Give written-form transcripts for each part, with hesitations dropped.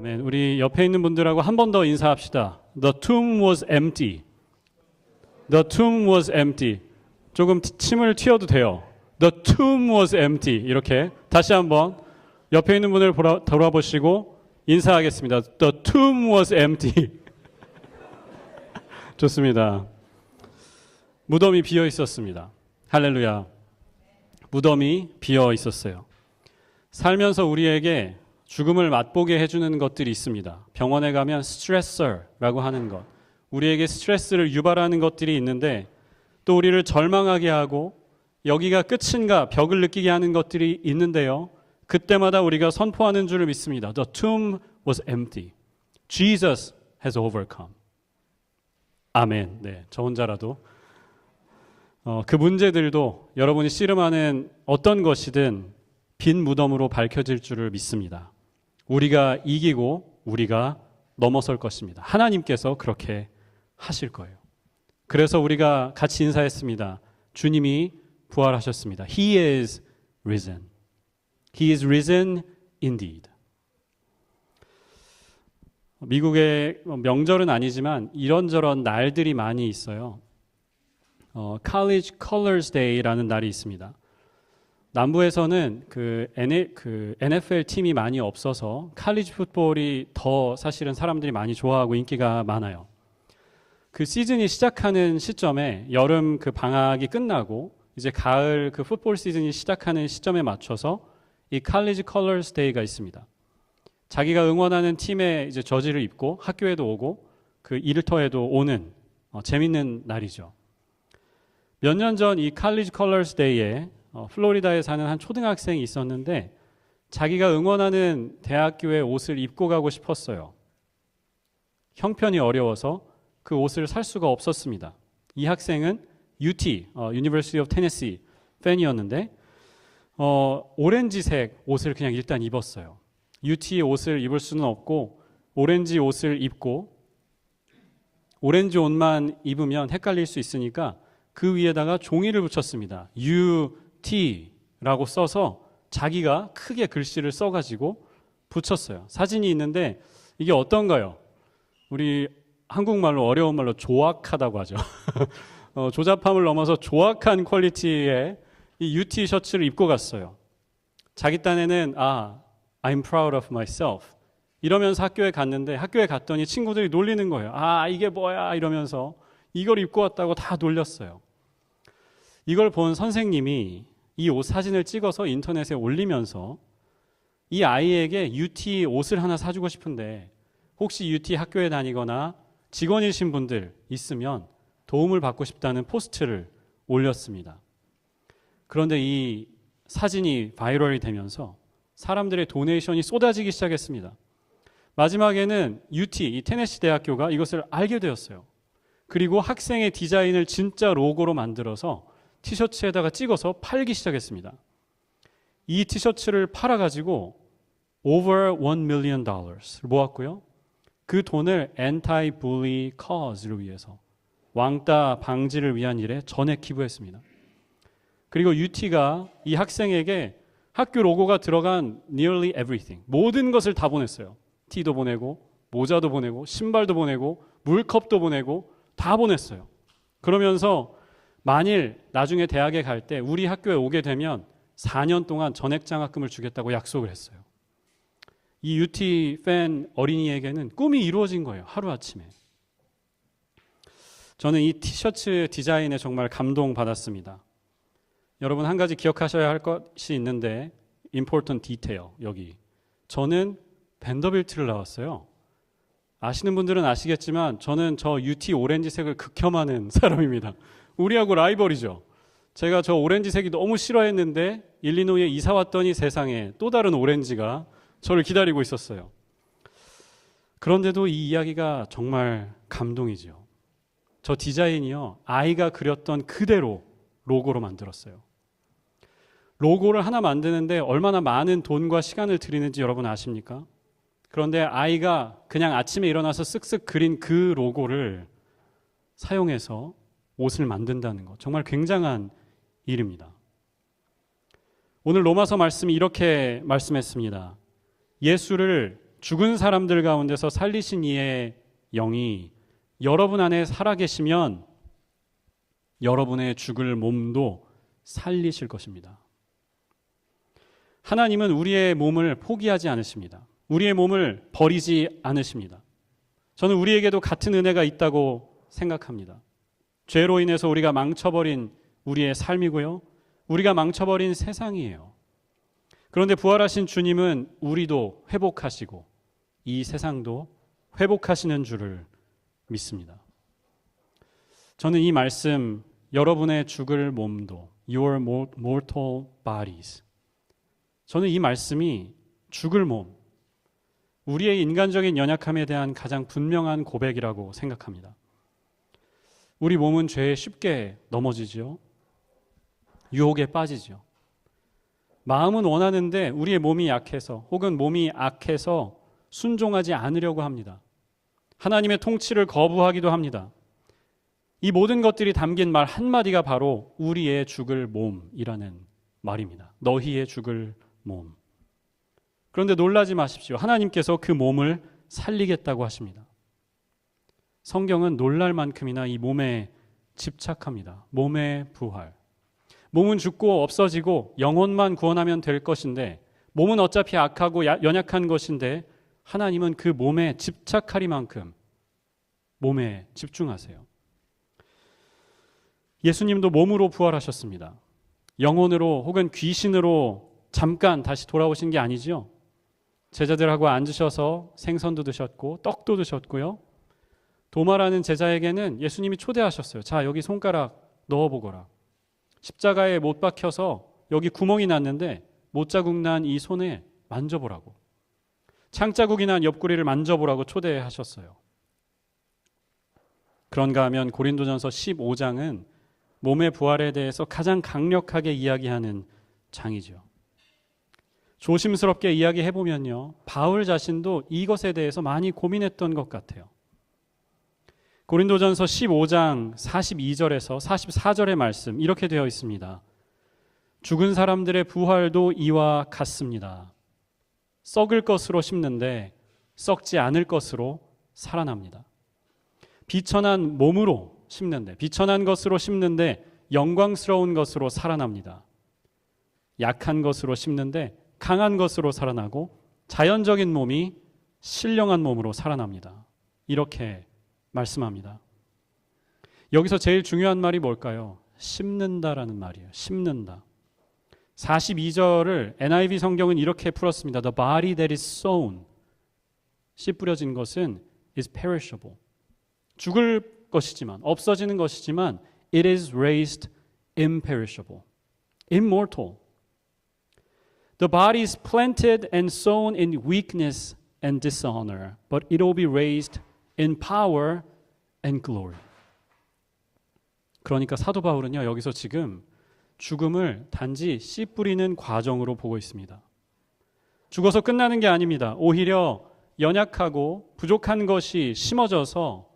아멘. 우리 옆에 있는 분들하고 한 번 더 인사합시다. The tomb was empty. The tomb was empty. 조금 침을 튀어도 돼요. The tomb was empty. 이렇게 다시 한번 옆에 있는 분을 돌아보시고 인사하겠습니다. The tomb was empty. 좋습니다. 무덤이 비어 있었습니다. 할렐루야. 무덤이 비어 있었어요. 살면서 우리에게 죽음을 맛보게 해주는 것들이 있습니다. 병원에 가면 스트레서라고 하는 것, 우리에게 스트레스를 유발하는 것들이 있는데 또 우리를 절망하게 하고 여기가 끝인가 벽을 느끼게 하는 것들이 있는데요. 그때마다 우리가 선포하는 줄을 믿습니다. The tomb was empty. Jesus has overcome. 아멘. 네, 저 혼자라도 그 문제들도 여러분이 씨름하는 어떤 것이든 빈 무덤으로 밝혀질 줄을 믿습니다. 우리가 이기고 우리가 넘어설 것입니다. 하나님께서 그렇게 하실 거예요. 그래서 우리가 같이 인사했습니다. 주님이 부활하셨습니다. He is risen. He is risen indeed. 미국의 명절은 아니지만 이런저런 날들이 많이 있어요. College Colors Day라는 날이 있습니다. 남부에서는 그 NFL 팀이 많이 없어서 칼리지 풋볼이 더 사실은 사람들이 많이 좋아하고 인기가 많아요. 그 시즌이 시작하는 시점에 여름 그 방학이 끝나고 이제 가을 그 풋볼 시즌이 시작하는 시점에 맞춰서 이 칼리지 컬러스 데이가 있습니다. 자기가 응원하는 팀의 이제 저지를 입고 학교에도 오고 그 일터에도 오는 재밌는 날이죠. 몇 년 전 이 칼리지 컬러스 데이에 플로리다에 사는 한 초등학생이 있었는데 자기가 응원하는 대학교의 옷을 입고 가고 싶었어요. 형편이 어려워서 그 옷을 살 수가 없었습니다. 이 학생은 UT, University of Tennessee 팬이었는데 오렌지색 옷을 그냥 일단 입었어요. UT의 옷을 입을 수는 없고 오렌지 옷을 입고 오렌지 옷만 입으면 헷갈릴 수 있으니까 그 위에다가 종이를 붙였습니다. UT라고 써서 자기가 크게 글씨를 써가지고 붙였어요. 사진이 있는데 이게 어떤가요? 우리 한국말로 어려운 말로 조악하다고 하죠. 조잡함을 넘어서 조악한 퀄리티의 이 UT 셔츠를 입고 갔어요. 자기 딴에는 I'm proud of myself 이러면서 학교에 갔는데 학교에 갔더니 친구들이 놀리는 거예요. 이게 뭐야 이러면서 이걸 입고 왔다고 다 놀렸어요. 이걸 본 선생님이 이 옷 사진을 찍어서 인터넷에 올리면서 이 아이에게 UT 옷을 하나 사주고 싶은데 혹시 UT 학교에 다니거나 직원이신 분들 있으면 도움을 받고 싶다는 포스트를 올렸습니다. 그런데 이 사진이 바이럴이 되면서 사람들의 도네이션이 쏟아지기 시작했습니다. 마지막에는 UT, 이 테네시 대학교가 이것을 알게 되었어요. 그리고 학생의 디자인을 진짜 로고로 만들어서 티셔츠에다가 찍어서 팔기 시작했습니다. 이 티셔츠를 팔아가지고 over $1 million 모았고요. 그 돈을 anti-bully cause를 위해서 왕따 방지를 위한 일에 전액 기부했습니다. 그리고 UT가 이 학생에게 학교 로고가 들어간 nearly everything, 모든 것을 다 보냈어요. 티도 보내고 모자도 보내고 신발도 보내고 물컵도 보내고 다 보냈어요. 그러면서 만일 나중에 대학에 갈 때 우리 학교에 오게 되면 4년 동안 전액 장학금을 주겠다고 약속을 했어요. 이 UT 팬 어린이에게는 꿈이 이루어진 거예요. 하루아침에. 저는 이 티셔츠 디자인에 정말 감동받았습니다. 여러분 한 가지 기억하셔야 할 것이 있는데 important detail 여기. 저는 밴더빌트를 나왔어요. 아시는 분들은 아시겠지만 저는 저 UT 오렌지색을 극혐하는 사람입니다. 우리하고 라이벌이죠. 제가 저 오렌지색이 너무 싫어했는데 일리노이에 이사 왔더니 세상에 또 다른 오렌지가 저를 기다리고 있었어요. 그런데도 이 이야기가 정말 감동이죠. 저 디자인이요, 아이가 그렸던 그대로 로고로 만들었어요. 로고를 하나 만드는데 얼마나 많은 돈과 시간을 들이는지 여러분 아십니까? 그런데 아이가 그냥 아침에 일어나서 쓱쓱 그린 그 로고를 사용해서 옷을 만든다는 것, 정말 굉장한 일입니다. 오늘 로마서 말씀이 이렇게 말씀했습니다. 예수를 죽은 사람들 가운데서 살리신 이의 영이 여러분 안에 살아계시면 여러분의 죽을 몸도 살리실 것입니다. 하나님은 우리의 몸을 포기하지 않으십니다. 우리의 몸을 버리지 않으십니다. 저는 우리에게도 같은 은혜가 있다고 생각합니다. 죄로 인해서 우리가 망쳐버린 우리의 삶이고요. 우리가 망쳐버린 세상이에요. 그런데 부활하신 주님은 우리도 회복하시고 이 세상도 회복하시는 줄을 믿습니다. 저는 이 말씀, 여러분의 죽을 몸도, your mortal bodies, 저는 이 말씀이 죽을 몸, 우리의 인간적인 연약함에 대한 가장 분명한 고백이라고 생각합니다. 우리 몸은 죄에 쉽게 넘어지죠. 유혹에 빠지죠. 마음은 원하는데 우리의 몸이 약해서 혹은 몸이 악해서 순종하지 않으려고 합니다. 하나님의 통치를 거부하기도 합니다. 이 모든 것들이 담긴 말 한마디가 바로 우리의 죽을 몸이라는 말입니다. 너희의 죽을 몸. 그런데 놀라지 마십시오. 하나님께서 그 몸을 살리겠다고 하십니다. 성경은 놀랄 만큼이나 이 몸에 집착합니다. 몸의 부활. 몸은 죽고 없어지고 영혼만 구원하면 될 것인데, 몸은 어차피 악하고 연약한 것인데 하나님은 그 몸에 집착하리만큼 몸에 집중하세요. 예수님도 몸으로 부활하셨습니다. 영혼으로 혹은 귀신으로 잠깐 다시 돌아오신 게 아니죠. 제자들하고 앉으셔서 생선도 드셨고 떡도 드셨고요. 도마라는 제자에게는 예수님이 초대하셨어요. 자, 여기 손가락 넣어보거라. 십자가에 못 박혀서 여기 구멍이 났는데 못자국 난 이 손에 만져보라고. 창자국이 난 옆구리를 만져보라고 초대하셨어요. 그런가 하면 고린도전서 15장은 몸의 부활에 대해서 가장 강력하게 이야기하는 장이죠. 조심스럽게 이야기해보면요, 바울 자신도 이것에 대해서 많이 고민했던 것 같아요. 고린도전서 15장 42절에서 44절의 말씀 이렇게 되어 있습니다. 죽은 사람들의 부활도 이와 같습니다. 썩을 것으로 심는데 썩지 않을 것으로 살아납니다. 비천한 몸으로 심는데, 비천한 것으로 심는데 영광스러운 것으로 살아납니다. 약한 것으로 심는데 강한 것으로 살아나고 자연적인 몸이 신령한 몸으로 살아납니다. 이렇게 말씀합니다. 여기서 제일 중요한 말이 뭘까요? 심는다라는 말이에요. 심는다. 42절을 NIV 성경은 이렇게 풀었습니다. The body that is sown, 씨 뿌려진 것은 is perishable. 죽을 것이지만, 없어지는 것이지만 it is raised imperishable, immortal. The body is planted and sown in weakness and dishonor, but it will be raised in power and glory. 그러니까 사도 바울은요, 여기서 지금 죽음을 단지 씨 뿌리는 과정으로 보고 있습니다. 죽어서 끝나는 게 아닙니다. 오히려 연약하고 부족한 것이 심어져서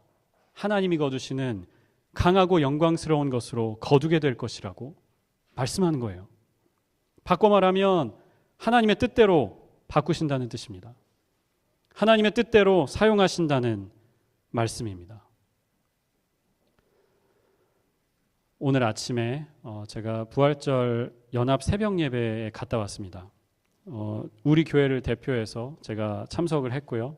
하나님이 거두시는 강하고 영광스러운 것으로 거두게 될 것이라고 말씀하는 거예요. 바꿔 말하면 하나님의 뜻대로 바꾸신다는 뜻입니다. 하나님의 뜻대로 사용하신다는 말씀입니다. 오늘 아침에 제가 부활절 연합 새벽 예배에 갔다 왔습니다. 우리 교회를 대표해서 제가 참석을 했고요.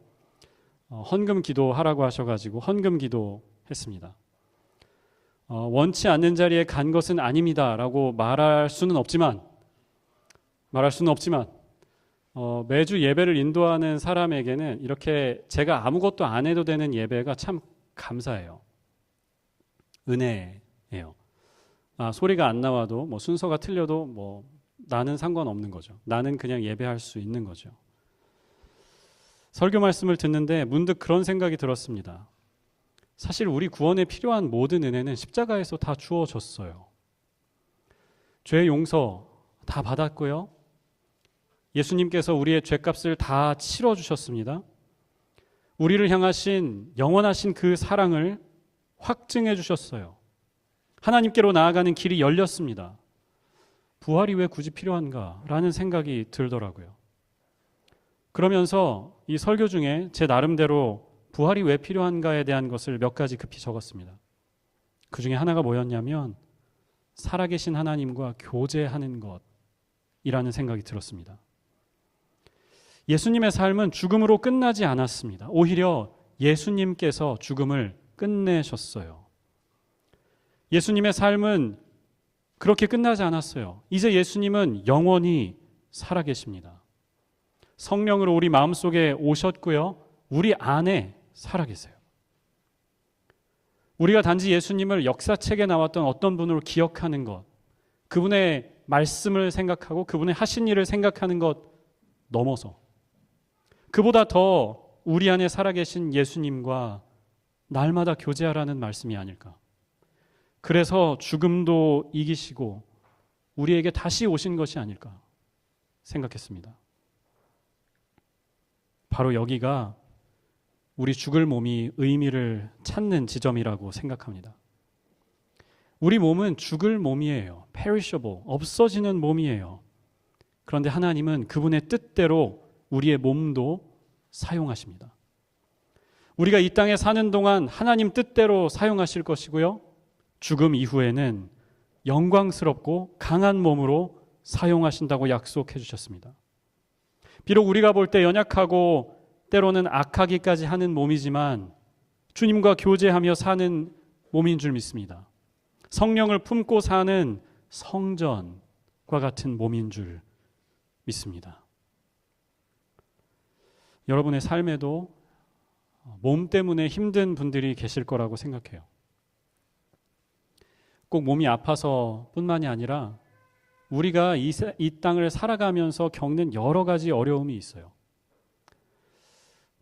헌금 기도하라고 하셔가지고 헌금 기도했습니다. 원치 않는 자리에 간 것은 아닙니다라고 말할 수는 없지만 매주 예배를 인도하는 사람에게는 이렇게 제가 아무것도 안 해도 되는 예배가 참 감사해요. 은혜예요. 소리가 안 나와도 순서가 틀려도 나는 상관없는 거죠. 나는 그냥 예배할 수 있는 거죠. 설교 말씀을 듣는데 문득 그런 생각이 들었습니다. 사실 우리 구원에 필요한 모든 은혜는 십자가에서 다 주어졌어요. 죄 용서 다 받았고요. 예수님께서 우리의 죄값을 다 치러주셨습니다. 우리를 향하신 영원하신 그 사랑을 확증해 주셨어요. 하나님께로 나아가는 길이 열렸습니다. 부활이 왜 굳이 필요한가라는 생각이 들더라고요. 그러면서 이 설교 중에 제 나름대로 부활이 왜 필요한가에 대한 것을 몇 가지 급히 적었습니다. 그 중에 하나가 뭐였냐면 살아계신 하나님과 교제하는 것이라는 생각이 들었습니다. 예수님의 삶은 죽음으로 끝나지 않았습니다. 오히려 예수님께서 죽음을 끝내셨어요. 예수님의 삶은 그렇게 끝나지 않았어요. 이제 예수님은 영원히 살아계십니다. 성령으로 우리 마음속에 오셨고요. 우리 안에 살아계세요. 우리가 단지 예수님을 역사책에 나왔던 어떤 분으로 기억하는 것, 그분의 말씀을 생각하고 그분의 하신 일을 생각하는 것 넘어서 그보다 더 우리 안에 살아계신 예수님과 날마다 교제하라는 말씀이 아닐까. 그래서 죽음도 이기시고 우리에게 다시 오신 것이 아닐까 생각했습니다. 바로 여기가 우리 죽을 몸이 의미를 찾는 지점이라고 생각합니다. 우리 몸은 죽을 몸이에요. perishable, 없어지는 몸이에요. 그런데 하나님은 그분의 뜻대로 우리의 몸도 사용하십니다. 우리가 이 땅에 사는 동안 하나님 뜻대로 사용하실 것이고요. 죽음 이후에는 영광스럽고 강한 몸으로 사용하신다고 약속해 주셨습니다. 비록 우리가 볼 때 연약하고 때로는 악하기까지 하는 몸이지만 주님과 교제하며 사는 몸인 줄 믿습니다. 성령을 품고 사는 성전과 같은 몸인 줄 믿습니다. 여러분의 삶에도 몸 때문에 힘든 분들이 계실 거라고 생각해요. 꼭 몸이 아파서 뿐만이 아니라 우리가 이 땅을 살아가면서 겪는 여러 가지 어려움이 있어요.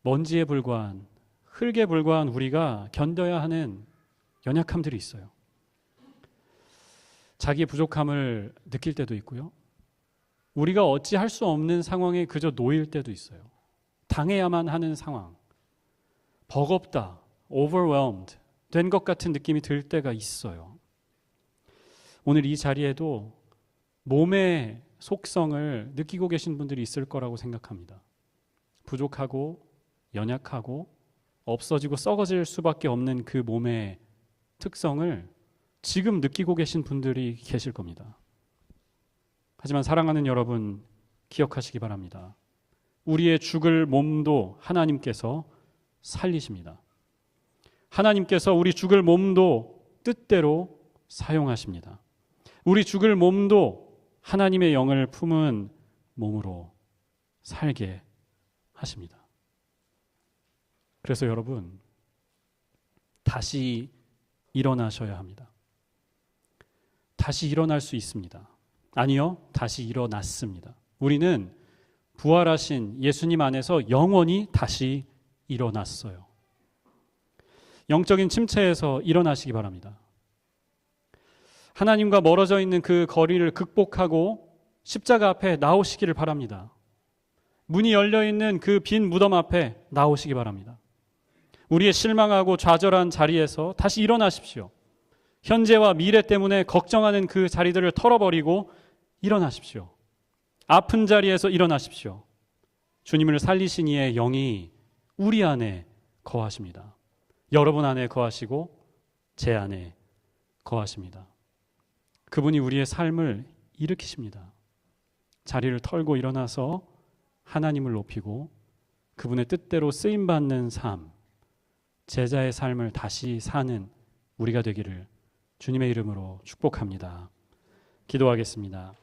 먼지에 불과한, 흙에 불과한 우리가 견뎌야 하는 연약함들이 있어요. 자기의 부족함을 느낄 때도 있고요. 우리가 어찌할 수 없는 상황에 그저 놓일 때도 있어요. 당해야만 하는 상황, 버겁다, overwhelmed 된 것 같은 느낌이 들 때가 있어요. 오늘 이 자리에도 몸의 속성을 느끼고 계신 분들이 있을 거라고 생각합니다. 부족하고 연약하고 없어지고 썩어질 수밖에 없는 그 몸의 특성을 지금 느끼고 계신 분들이 계실 겁니다. 하지만 사랑하는 여러분, 기억하시기 바랍니다. 우리의 죽을 몸도 하나님께서 살리십니다. 하나님께서 우리 죽을 몸도 뜻대로 사용하십니다. 우리 죽을 몸도 하나님의 영을 품은 몸으로 살게 하십니다. 그래서 여러분, 다시 일어나셔야 합니다. 다시 일어날 수 있습니다. 아니요, 다시 일어났습니다. 우리는 부활하신 예수님 안에서 영원히 다시 일어났어요. 영적인 침체에서 일어나시기 바랍니다. 하나님과 멀어져 있는 그 거리를 극복하고 십자가 앞에 나오시기를 바랍니다. 문이 열려있는 그 빈 무덤 앞에 나오시기 바랍니다. 우리의 실망하고 좌절한 자리에서 다시 일어나십시오. 현재와 미래 때문에 걱정하는 그 자리들을 털어버리고 일어나십시오. 아픈 자리에서 일어나십시오. 주님을 살리신 이의 영이 우리 안에 거하십니다. 여러분 안에 거하시고 제 안에 거하십니다. 그분이 우리의 삶을 일으키십니다. 자리를 털고 일어나서 하나님을 높이고 그분의 뜻대로 쓰임받는 삶, 제자의 삶을 다시 사는 우리가 되기를 주님의 이름으로 축복합니다. 기도하겠습니다.